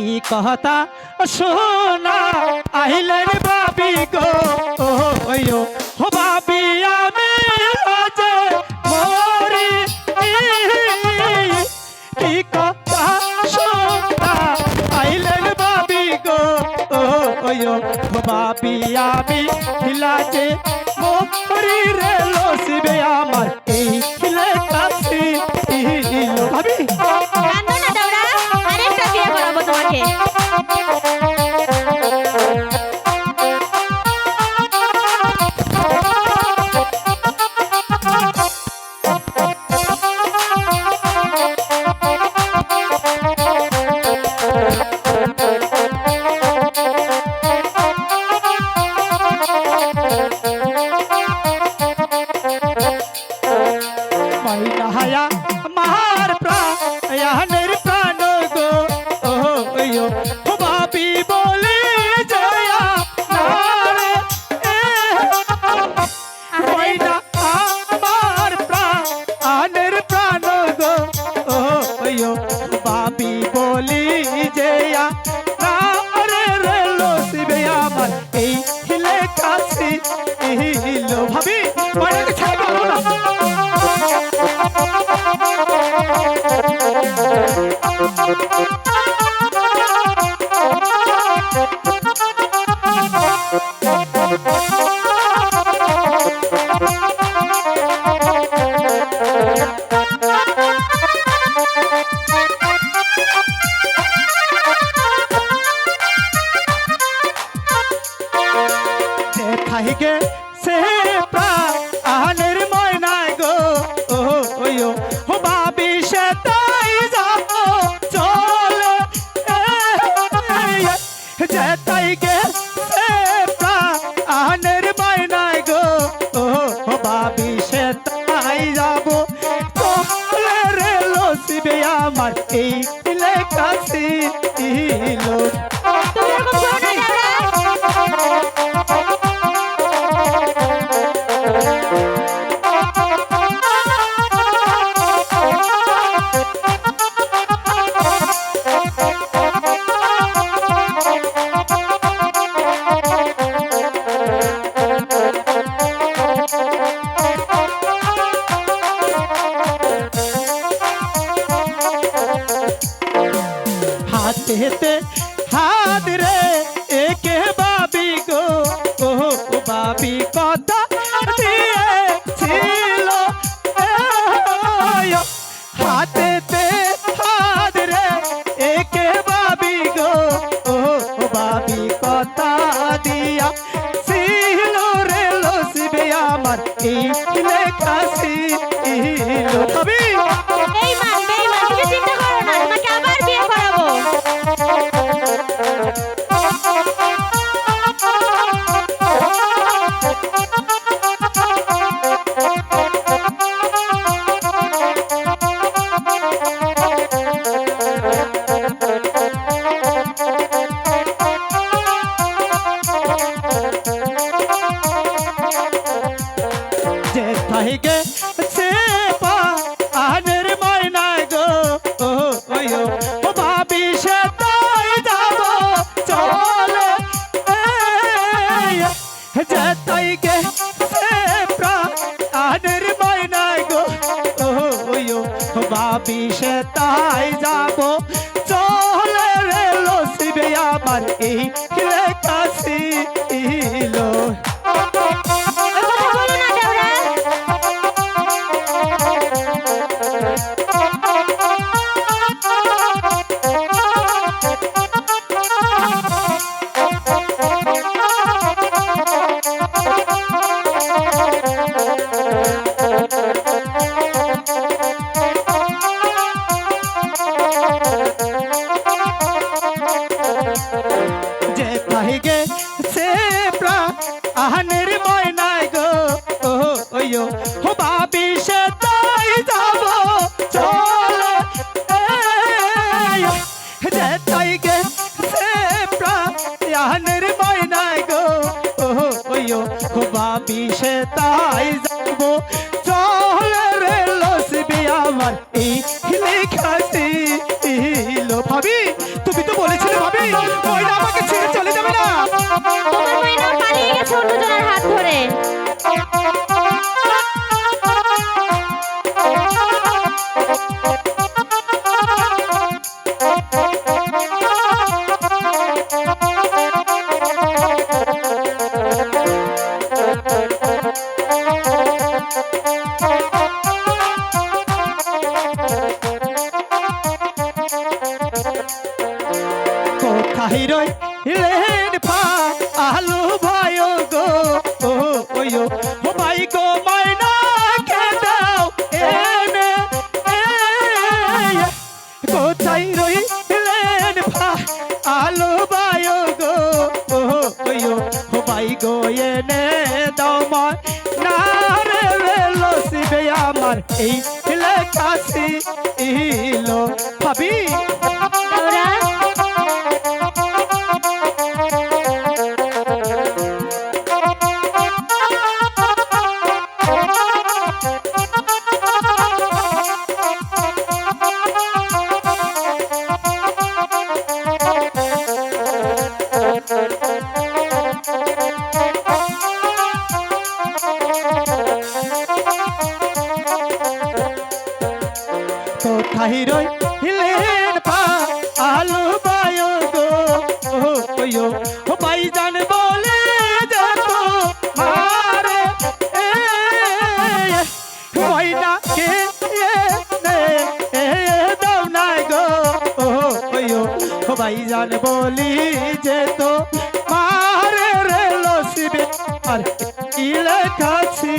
কি কথা শোনা আইলেন বাবি গো ওয়ো হো বাবি আমি আজে মরি কি কথা শোনা আইলেন বাবি গো ওয়ো হো বাবি আমি হিলাজে মরি রে লসিবে আমার এই হিলে কাছি ভাবি কান্দো না দাওরা আরেকটা বিয়ে করাবো তোমাকে মাইনাহায়া মার প্রাণের প্রাণ গো ওয়ো হো বাবি বলে জয়া নারে মাইনা আমার প্রাণের প্রাণ গো ওয়ো বাবি বলি জয়া নারে রে লসিবে আমার এই হিলে কাছি হিলো ভাবি মানে ছাড়বো না গে সে প্রাণের ময়না গো ওয়ো হো বাবি সে তাই যাবো চলো যেতাই গে সে প্রাণের ময়না গো হো বাবি সে তাই যাবো চলে রে লসিবে আমার এই দিলে কাছে লো তুমি এরকম করো না হাতে হাত রে একে বাবি গো বাবি কথা দিয়েছিল হাতে হাত রে একে বাবি গো বাবি কথা দিয়া ছিল রে লসিবে আমার এই লেখাছি তবে বেঈমান তুমি চিন্তা করো না তোমাকে আবার বিয়ে করাবো যেথাই গে সে প্রাণের ময়না গো ওয়ো হো বাবি সে তাই যাবো চলে যেথাই গে সে প্রাণের ময়না গো ওয়ো হো বাবি সে তাই যাবো চলে রে লসিবে আমার এই কাছে লো যেথাই গে সে প্রাণের ময়না গো ওয়ো হো বাবি সে তাই যাবো চলে যেথাই গে সে প্রাণের ময়না গো ওয়ো হো বাবি সে তাই যাবো চলে রে লসিবে আমার এই লেখাছি ভাবি তুমি তো বলেছিলে তোমার ময়না পালিয়ে গেছে অন্যজনের হাত ধরে। কোথায় রইলেন পা আলু ভাই গো ওয়ো ও ভাই গো ময়না কে দাও এনে কোথায় রইলেন পা আলু ভাই গো ওয়ো ও ভাই গো এনে দাও ময়না রে লসিবে আমার এই লেখাছি ইলো ভাবি ওরা কোথায় রইলেন পা আলু বায় গো ওয়ো ও ভাইজান বলে যেত মারে ময়না কে দাও না গো ওয়ো ও ভাইজান বলি যেত মারে রে লসিবে আর কি লেখাছি